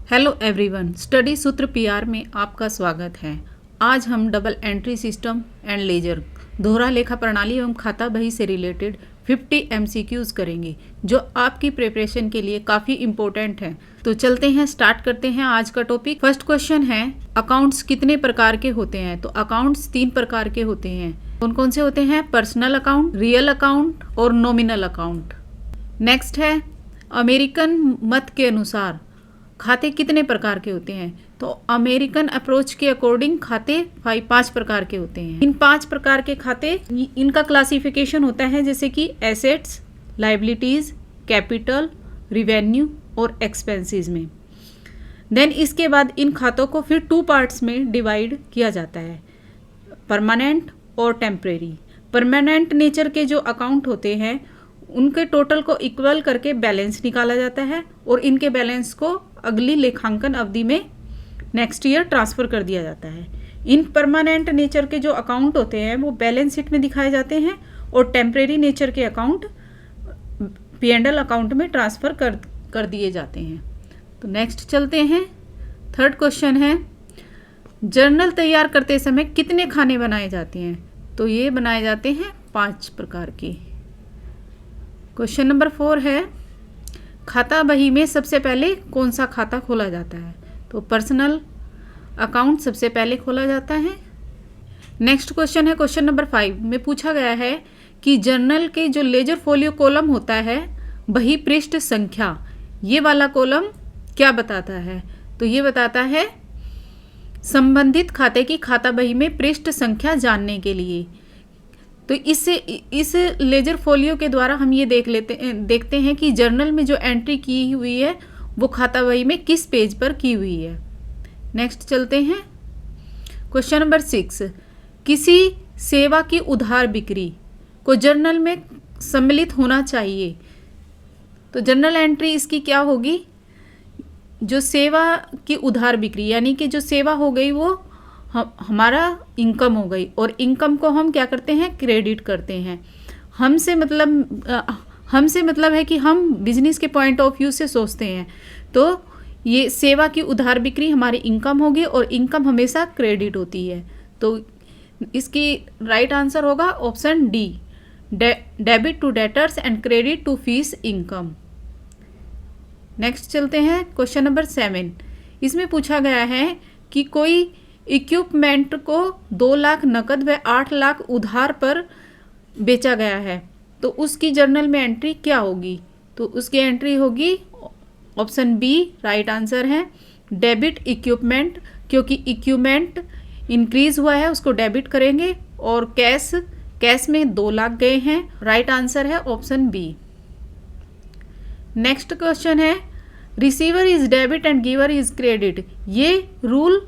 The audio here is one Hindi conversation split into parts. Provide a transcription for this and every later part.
Hello everyone, study Sutra PR में आपका स्वागत है। आज हम double entry system and ledger दोहरा लेखा प्रणाली एवं खाता बही से रिलेटेड 50 एमसीक्यूज करेंगे जो आपकी प्रिपरेशन के लिए काफ़ी इम्पोर्टेंट है। तो चलते हैं, स्टार्ट करते हैं आज का टॉपिक। फर्स्ट क्वेश्चन है, अकाउंट्स कितने प्रकार के होते हैं? तो अकाउंट्स 3 प्रकार के होते हैं। कौन कौन से होते हैं? पर्सनल अकाउंट, रियल अकाउंट और नॉमिनल अकाउंट। नेक्स्ट है, अमेरिकन मत के अनुसार खाते कितने प्रकार के होते हैं? तो अमेरिकन अप्रोच के अकॉर्डिंग खाते 5 प्रकार के होते हैं। इन 5 प्रकार के खाते, इनका क्लासिफिकेशन होता है जैसे कि एसेट्स, लाइबिलिटीज, कैपिटल, रिवेन्यू और एक्सपेंसेस में। देन इसके बाद इन खातों को फिर 2 पार्ट्स में डिवाइड किया जाता है, परमानेंट और टेम्परेरी। परमानेंट नेचर के जो अकाउंट होते हैं उनके टोटल को इक्वल करके बैलेंस निकाला जाता है और इनके बैलेंस को अगली लेखांकन अवधि में नेक्स्ट ईयर ट्रांसफ़र कर दिया जाता है। इन परमानेंट नेचर के जो अकाउंट होते हैं वो बैलेंस शीट में दिखाए जाते हैं और टेम्परेरी नेचर के अकाउंट P&L अकाउंट में ट्रांसफ़र कर दिए जाते हैं। तो नेक्स्ट चलते हैं, थर्ड क्वेश्चन है, जर्नल तैयार करते समय कितने खाने बनाए जाते हैं? तो ये बनाए जाते हैं 5 प्रकार के। क्वेश्चन नंबर 4 है, खाता बही में सबसे पहले कौन सा खाता खोला जाता है? तो पर्सनल अकाउंट सबसे पहले खोला जाता है। नेक्स्ट क्वेश्चन है, क्वेश्चन नंबर 5 में पूछा गया है कि जर्नल के जो लेजर फोलियो कॉलम होता है, बही पृष्ठ संख्या, ये वाला कॉलम क्या बताता है? तो ये बताता है संबंधित खाते की खाता बही में पृष्ठ संख्या जानने के लिए। तो इस लेजर फोलियो के द्वारा हम ये देखते हैं कि जर्नल में जो एंट्री की हुई है वो खाता बही में किस पेज पर की हुई है। नेक्स्ट चलते हैं, क्वेश्चन नंबर 6, किसी सेवा की उधार बिक्री को जर्नल में सम्मिलित होना चाहिए। तो जर्नल एंट्री इसकी क्या होगी? जो सेवा की उधार बिक्री यानी कि जो सेवा हो गई वो हमारा इनकम हो गई और इनकम को हम क्या करते हैं? क्रेडिट करते हैं। हमसे मतलब है कि हम बिजनेस के पॉइंट ऑफ व्यू से सोचते हैं। तो ये सेवा की उधार बिक्री हमारी इनकम होगी और इनकम हमेशा क्रेडिट होती है। तो इसकी राइट आंसर होगा option D, debit to debtors and credit to fees income. Next चलते हैं, क्वेश्चन नंबर 7, इसमें पूछा गया है कि कोई इक्विपमेंट को 2 लाख नकद व 8 लाख उधार पर बेचा गया है, तो उसकी जर्नल में एंट्री क्या होगी? तो उसकी एंट्री होगी ऑप्शन बी, राइट आंसर है डेबिट इक्विपमेंट, क्योंकि इक्विपमेंट इंक्रीज हुआ है उसको डेबिट करेंगे और कैश में 2 लाख गए हैं। राइट आंसर है ऑप्शन बी। नेक्स्ट क्वेश्चन है, receiver is debit and giver is credit, ये रूल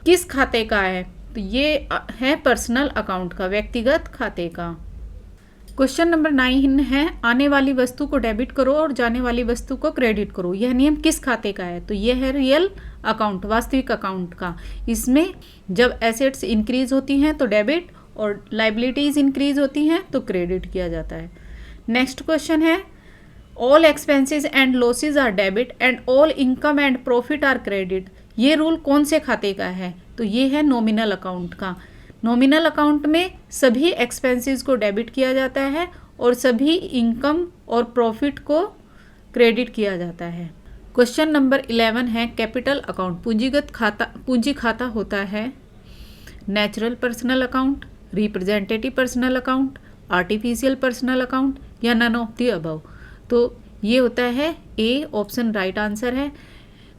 किस खाते का है? तो ये है पर्सनल अकाउंट का, व्यक्तिगत खाते का। क्वेश्चन नंबर 9 है, आने वाली वस्तु को डेबिट करो और जाने वाली वस्तु को क्रेडिट करो, यह नियम किस खाते का है? तो यह है रियल अकाउंट, वास्तविक अकाउंट का। इसमें जब एसेट्स इंक्रीज होती हैं तो डेबिट और लाइबिलिटीज इंक्रीज होती हैं तो क्रेडिट किया जाता है। नेक्स्ट क्वेश्चन है, all expenses and losses are debit and all income and profit are credit, ये रूल कौन से खाते का है? तो ये है नॉमिनल अकाउंट का। नॉमिनल अकाउंट में सभी एक्सपेंसेस को डेबिट किया जाता है और सभी इनकम और प्रॉफिट को क्रेडिट किया जाता है। क्वेश्चन नंबर 11 है, कैपिटल अकाउंट, पूंजी खाता होता है natural personal account, representative personal account, artificial personal account या नन ऑफ द अबव। तो ये होता है ए, ऑप्शन राइट आंसर है।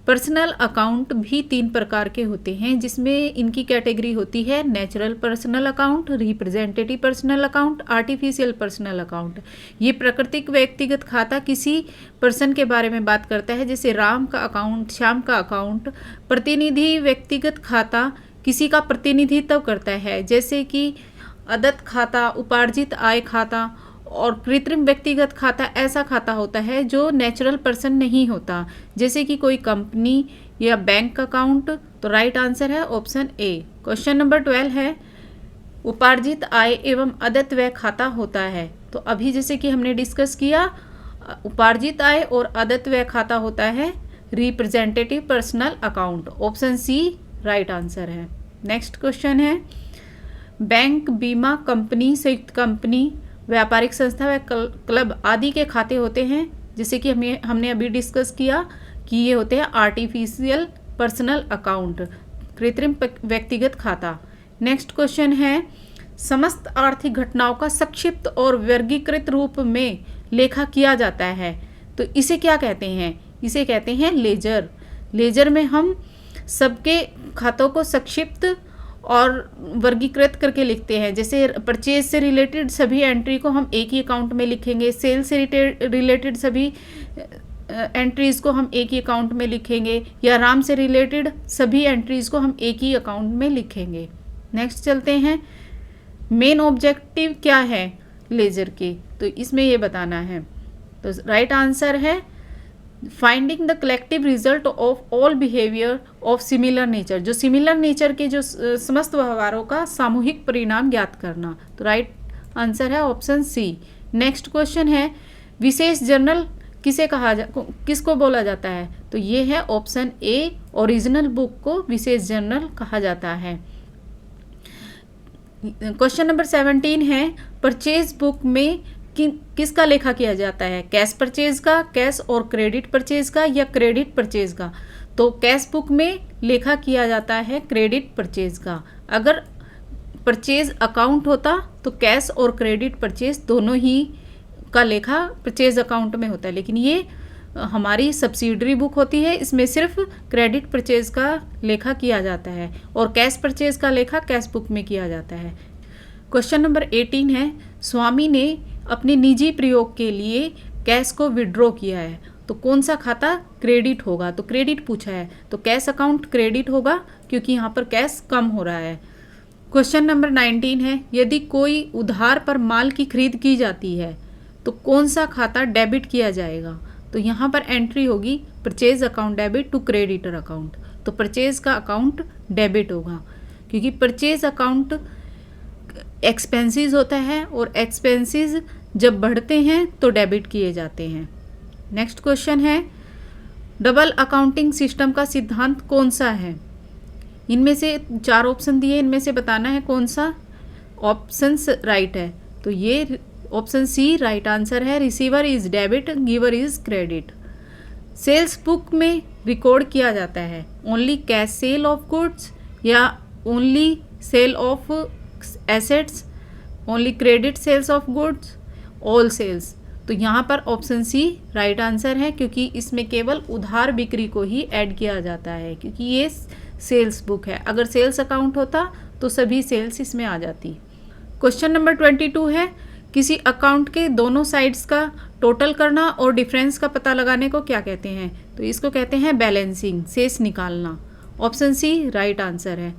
पर्सनल अकाउंट भी 3 प्रकार के होते हैं, जिसमें इनकी कैटेगरी होती है natural personal account, representative personal account, artificial personal account. ये प्राकृतिक व्यक्तिगत खाता किसी पर्सन के बारे में बात करता है, जैसे राम का अकाउंट, श्याम का अकाउंट। प्रतिनिधि व्यक्तिगत खाता किसी का प्रतिनिधित्व करता है, जैसे कि अदत्त खाता, उपार्जित आय खाता। और कृत्रिम व्यक्तिगत खाता ऐसा खाता होता है जो नेचुरल पर्सन नहीं होता, जैसे कि कोई कंपनी या बैंक अकाउंट। तो राइट आंसर है ऑप्शन ए। क्वेश्चन नंबर 12 है, उपार्जित आय एवं अदत्त व्यय खाता होता है। तो अभी जैसे कि हमने डिस्कस किया, उपार्जित आय और अदत्त व्यय खाता होता है representative personal account. Option C right answer है। नेक्स्ट क्वेश्चन है, बैंक, बीमा कंपनी, संयुक्त कंपनी, व्यापारिक संस्था व क्लब आदि के खाते होते हैं, जैसे कि हमने अभी डिस्कस किया कि ये होते हैं आर्टिफिशियल पर्सनल अकाउंट, कृत्रिम व्यक्तिगत खाता। नेक्स्ट क्वेश्चन है, समस्त आर्थिक घटनाओं का संक्षिप्त और वर्गीकृत रूप में लेखा किया जाता है, तो इसे क्या कहते हैं? इसे कहते हैं लेजर। लेजर में हम सबके खातों को संक्षिप्त और वर्गीकृत करके लिखते हैं। जैसे परचेज से रिलेटेड सभी एंट्री को हम एक ही अकाउंट में लिखेंगे, सेल से रिलेटेड सभी एंट्रीज़ को हम एक ही अकाउंट में लिखेंगे, या राम से रिलेटेड सभी एंट्रीज़ को हम एक ही अकाउंट में लिखेंगे। नेक्स्ट चलते हैं, मेन ऑब्जेक्टिव क्या है लेजर के, तो इसमें ये बताना है। तो राइट आंसर है finding the collective result of all behaviour of similar nature, जो सिमिलर नेचर के जो समस्त व्यवहारों का सामूहिक परिणाम ज्ञात करना। तो राइट आंसर है ऑप्शन सी। नेक्स्ट क्वेश्चन है, विशेष जर्नल किसको बोला जाता है, तो ये है ऑप्शन ए, ओरिजिनल बुक को विशेष जर्नल कहा जाता है। क्वेश्चन नंबर 17 है, परचेज बुक में किसका लेखा किया जाता है? कैश परचेज का, कैश और क्रेडिट परचेज का, या क्रेडिट परचेज का? तो कैश बुक में लेखा किया जाता है क्रेडिट परचेज का। अगर परचेज अकाउंट होता तो कैश और क्रेडिट परचेज दोनों ही का लेखा परचेज अकाउंट में होता है, लेकिन ये हमारी सब्सिडरी बुक होती है, इसमें सिर्फ क्रेडिट परचेज का लेखा किया जाता है और कैश परचेज का लेखा कैश बुक में किया जाता है। क्वेश्चन नंबर 18 है, स्वामी ने अपने निजी प्रयोग के लिए कैश को विड्रॉ किया है, तो कौन सा खाता क्रेडिट होगा? तो क्रेडिट पूछा है, तो कैश अकाउंट क्रेडिट होगा क्योंकि यहाँ पर कैश कम हो रहा है। क्वेश्चन नंबर 19 है, यदि कोई उधार पर माल की खरीद की जाती है तो कौन सा खाता डेबिट किया जाएगा? तो यहाँ पर एंट्री होगी purchase account debit to creditor account, तो परचेज का अकाउंट डेबिट होगा क्योंकि परचेज अकाउंट एक्सपेंसेस होता है और एक्सपेंसेस जब बढ़ते हैं तो डेबिट किए जाते हैं। नेक्स्ट क्वेश्चन है, डबल अकाउंटिंग सिस्टम का सिद्धांत कौन सा है? इनमें से 4 ऑप्शन दिए, इनमें से बताना है कौन सा ऑप्शन राइट है। तो ये ऑप्शन सी राइट आंसर है, receiver is debit, giver is credit. Sales book में रिकॉर्ड किया जाता है only cash sale of goods या only sale of assets, only credit sales of goods, all sales. तो यहाँ पर ऑप्शन सी राइट आंसर है क्योंकि इसमें केवल उधार बिक्री को ही ऐड किया जाता है क्योंकि ये सेल्स बुक है। अगर सेल्स अकाउंट होता तो सभी सेल्स इसमें आ जाती। क्वेश्चन नंबर 22 है, किसी अकाउंट के दोनों साइड्स का टोटल करना और डिफरेंस का पता लगाने को क्या कहते हैं? तो इसको कहते हैं बैलेंसिंग, शेष निकालना। ऑप्शन सी राइट आंसर है।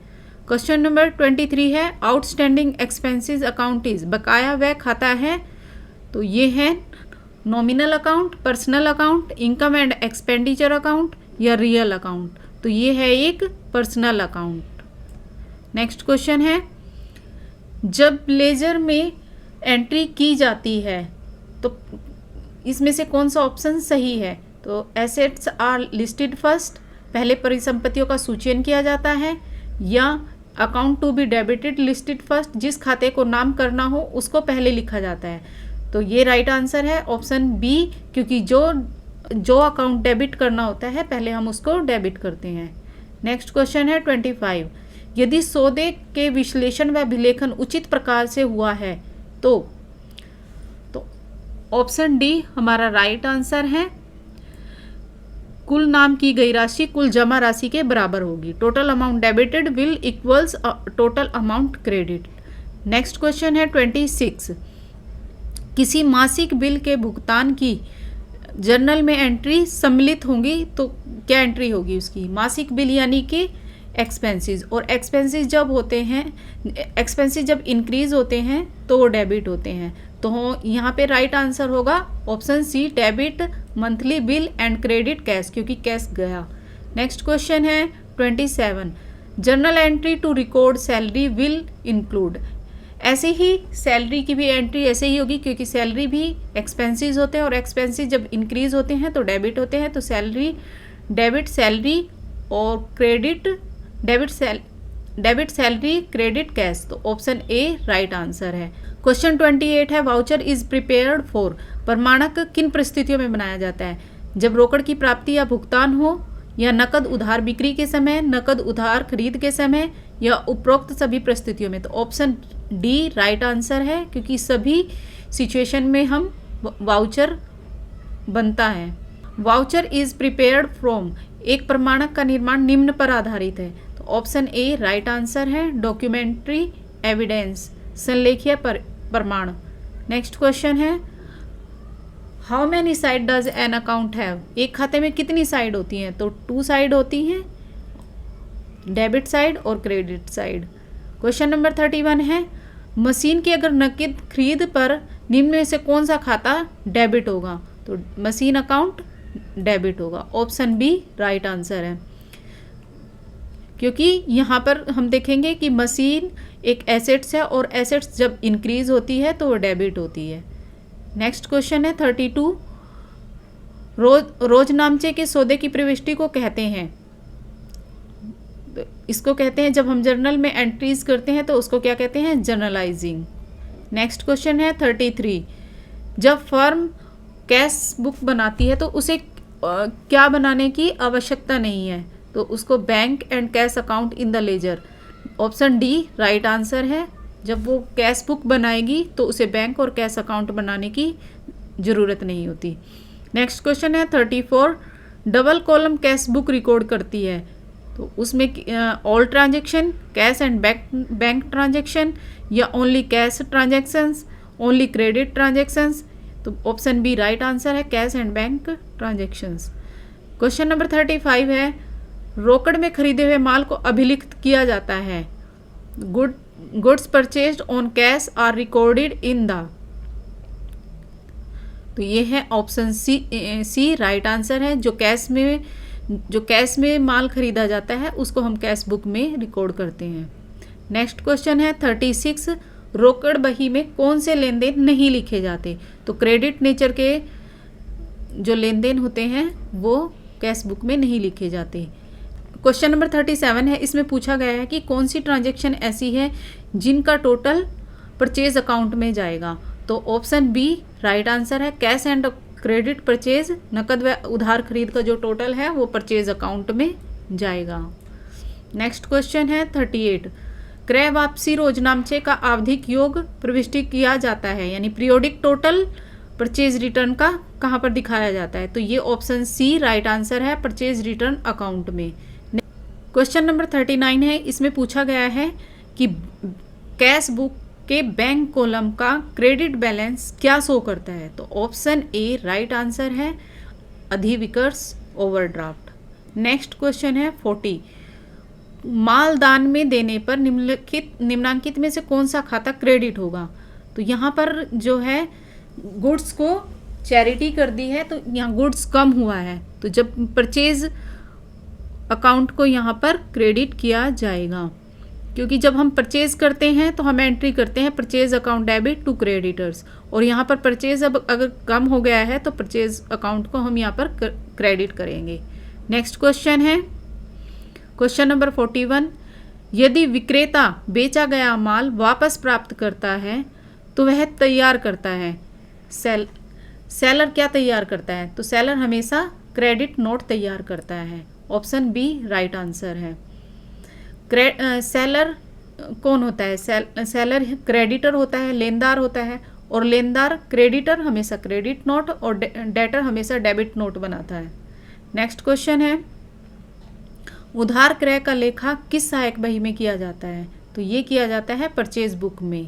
क्वेश्चन नंबर 23 है, आउटस्टैंडिंग एक्सपेंसेस अकाउंट इज, बकाया वह खाता है, तो ये है nominal account, personal account, income and expenditure account या रियल अकाउंट। तो ये है एक पर्सनल अकाउंट। नेक्स्ट क्वेश्चन है, जब लेजर में एंट्री की जाती है तो इसमें से कौन सा ऑप्शन सही है? तो एसेट्स आर लिस्टेड फर्स्ट, पहले परिसंपत्तियों का सूचन किया जाता है, या account to be debited listed first, जिस खाते को नाम करना हो उसको पहले लिखा जाता है। तो ये राइट आंसर है ऑप्शन बी, क्योंकि जो अकाउंट डेबिट करना होता है पहले हम उसको डेबिट करते हैं। नेक्स्ट क्वेश्चन है 25, यदि सौदे के विश्लेषण व अभिलेखन उचित प्रकार से हुआ है तो ऑप्शन डी हमारा राइट आंसर है, कुल नाम की गई राशि कुल जमा राशि के बराबर होगी। Total amount debited will equals total amount credit. Next question है 26, किसी मासिक बिल के भुगतान की जर्नल में एंट्री सम्मिलित होंगी तो क्या एंट्री होगी उसकी? मासिक बिल यानी कि एक्सपेंसेस, और एक्सपेंसेस जब होते हैं, एक्सपेंसेस जब इंक्रीज होते हैं तो वो डेबिट होते हैं। तो यहाँ पे राइट आंसर होगा option C, debit monthly bill and credit cash, क्योंकि कैश गया। नेक्स्ट क्वेश्चन है 27, journal entry to record salary will include, ऐसे ही सैलरी की भी एंट्री ऐसे ही होगी क्योंकि सैलरी भी एक्सपेंसेस होते हैं और एक्सपेंसेस जब इंक्रीज होते हैं तो डेबिट होते हैं, तो सैलरी डेबिट सैलरी और डेबिट सैलरी क्रेडिट कैश। तो ऑप्शन ए राइट आंसर है। क्वेश्चन 28 है वाउचर इज प्रिपेयर्ड फॉर। प्रमाणक किन परिस्थितियों में बनाया जाता है? जब रोकड़ की प्राप्ति या भुगतान हो, या नकद उधार बिक्री के समय, नकद उधार खरीद के समय, या उपरोक्त सभी परिस्थितियों में। तो ऑप्शन डी राइट आंसर है, क्योंकि सभी सिचुएशन में हम वाउचर बनता है। Voucher is prepared from. एक प्रमाणक का निर्माण निम्न पर आधारित है। तो ऑप्शन ए राइट आंसर है। डॉक्यूमेंट्री एविडेंस, संलेखीय प्रमाण। नेक्स्ट क्वेश्चन है how many side does an account have. एक खाते में कितनी साइड होती हैं? तो 2 साइड होती हैं, डेबिट साइड और क्रेडिट साइड। क्वेश्चन नंबर 31 है मशीन की अगर नकद खरीद पर निम्न में से कौन सा खाता डेबिट होगा? तो मशीन अकाउंट डेबिट होगा। ऑप्शन बी राइट आंसर है, क्योंकि यहाँ पर हम देखेंगे कि मशीन एक एसेट्स है और एसेट्स जब इंक्रीज होती है तो वो डेबिट होती है। नेक्स्ट क्वेश्चन है 32 रोजनामचे के सौदे की प्रविष्टि को कहते हैं। इसको कहते हैं जब हम जर्नल में एंट्रीज करते हैं तो उसको क्या कहते हैं? जर्नलाइजिंग। नेक्स्ट क्वेश्चन है 33 जब फर्म कैश बुक बनाती है तो उसे क्या बनाने की आवश्यकता नहीं है? तो उसको bank and cash account in the ledger. Option D right answer है। जब वो कैश बुक बनाएगी तो उसे बैंक और कैश अकाउंट बनाने की ज़रूरत नहीं होती। नेक्स्ट क्वेश्चन है 34 double column cash book record करती है। तो उसमें all transaction, cash and bank transaction, या only cash transactions, only credit transactions. तो ऑप्शन बी राइट आंसर है, cash and bank transactions. Question number 35 है रोकड़ में खरीदे हुए माल को अभिलिखित किया जाता है। Goods purchased on cash are recorded in the. तो ये है ऑप्शन सी राइट आंसर है। जो कैश में माल खरीदा जाता है उसको हम कैश बुक में रिकॉर्ड करते हैं। नेक्स्ट क्वेश्चन है 36 रोकड़ बही में कौन से लेन देन नहीं लिखे जाते? तो क्रेडिट नेचर के जो लेन देन होते हैं वो कैश बुक में नहीं लिखे जाते। क्वेश्चन नंबर 37 है इसमें पूछा गया है कि कौन सी ट्रांजैक्शन ऐसी है जिनका टोटल परचेज अकाउंट में जाएगा? तो ऑप्शन बी राइट आंसर है। कैश एंड क्रेडिट परचेज, नकद व उधार खरीद का जो टोटल है वो परचेज अकाउंट में जाएगा। नेक्स्ट क्वेश्चन है 38 क्रय वापसी रोजनामचे का आवधिक योग प्रविष्टि किया जाता है, यानी पीरियोडिक टोटल परचेज रिटर्न का कहाँ पर दिखाया जाता है? तो ये ऑप्शन सी राइट आंसर है, परचेज रिटर्न अकाउंट में। क्वेश्चन नंबर 39 है इसमें पूछा गया है कि कैश बुक के बैंक कॉलम का क्रेडिट बैलेंस क्या शो करता है? तो ऑप्शन ए राइट आंसर है, अधिविकर्ष ओवरड्राफ्ट। नेक्स्ट क्वेश्चन है 40 माल दान में देने पर निम्नांकित में से कौन सा खाता क्रेडिट होगा? तो यहाँ पर जो है गुड्स को चैरिटी कर दी है तो यहाँ गुड्स कम हुआ है, तो जब परचेज अकाउंट को यहाँ पर क्रेडिट किया जाएगा, क्योंकि जब हम परचेज करते हैं तो हम एंट्री करते हैं purchase account debit to creditors, और यहाँ पर परचेज अब अगर कम हो गया है तो परचेज अकाउंट को हम यहाँ पर क्रेडिट करेंगे। नेक्स्ट क्वेश्चन है क्वेश्चन नंबर 41 यदि विक्रेता बेचा गया माल वापस प्राप्त करता है तो वह तैयार करता है, सेलर क्या तैयार करता है? तो सेलर हमेशा क्रेडिट नोट तैयार करता है। ऑप्शन बी राइट आंसर है। सेलर कौन होता है? सेलर क्रेडिटर होता है, लेनदार होता है, और लेनदार क्रेडिटर हमेशा क्रेडिट नोट और डेटर हमेशा डेबिट नोट बनाता है। नेक्स्ट क्वेश्चन है उधार क्रय का लेखा किस सहायक बही में किया जाता है? तो ये किया जाता है परचेज बुक में।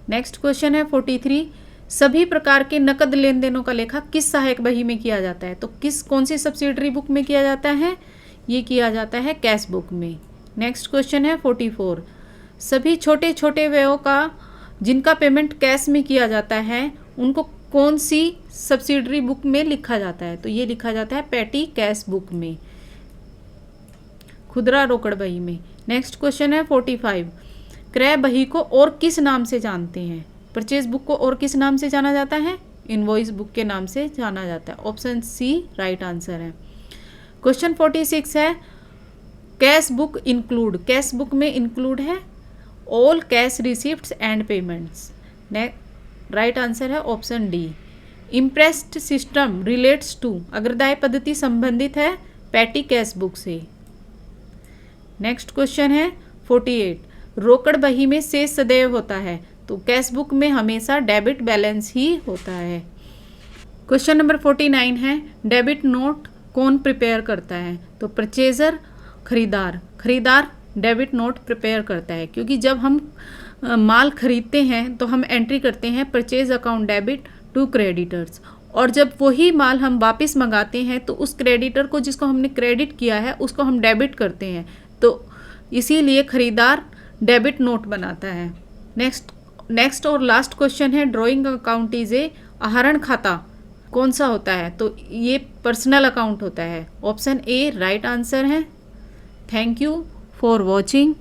नेक्स्ट क्वेश्चन है 43 सभी प्रकार के नकद लेन देनों का लेखा किस सहायक बही में किया जाता है? तो कौन सी सब्सिडरी बुक में किया जाता है? ये किया जाता है कैश बुक में। नेक्स्ट क्वेश्चन है 44 सभी छोटे छोटे व्ययों का जिनका पेमेंट कैश में किया जाता है उनको कौन सी सब्सिडरी बुक में लिखा जाता है? तो ये लिखा जाता है पेटी कैश बुक में, खुदरा रोकड़ बही में। नेक्स्ट क्वेश्चन है 45 क्रय बही को और किस नाम से जानते हैं? परचेज बुक को और किस नाम से जाना जाता है? इनवॉइस बुक के नाम से जाना जाता है। ऑप्शन सी राइट आंसर है। क्वेश्चन 46 है cash book include, cash book में इंक्लूड है all cash receipts and payments. Right answer है option D. Imprest system relates to, अग्रदाय पद्धति संबंधित है पैटी कैश बुक से। नेक्स्ट क्वेश्चन है 48, रोकड़ बही में शेष सदैव होता है, तो कैश बुक में हमेशा डेबिट बैलेंस ही होता है। क्वेश्चन नंबर 49 है डेबिट नोट कौन प्रिपेयर करता है, तो परचेजर, खरीदार। खरीदार डेबिट नोट प्रिपेयर करता है, क्योंकि जब हम माल खरीदते हैं तो हम एंट्री करते हैं purchase account debit to creditors, और जब वही माल हम वापस मंगाते हैं तो उस क्रेडिटर को जिसको हमने क्रेडिट किया है उसको हम डेबिट करते हैं, तो इसीलिए खरीदार डेबिट नोट बनाता है। नेक्स्ट और लास्ट क्वेश्चन है ड्राइंग अकाउंट इज ए, आहरण खाता कौन सा होता है, तो ये पर्सनल अकाउंट होता है। ऑप्शन ए राइट आंसर है। Thank you for watching.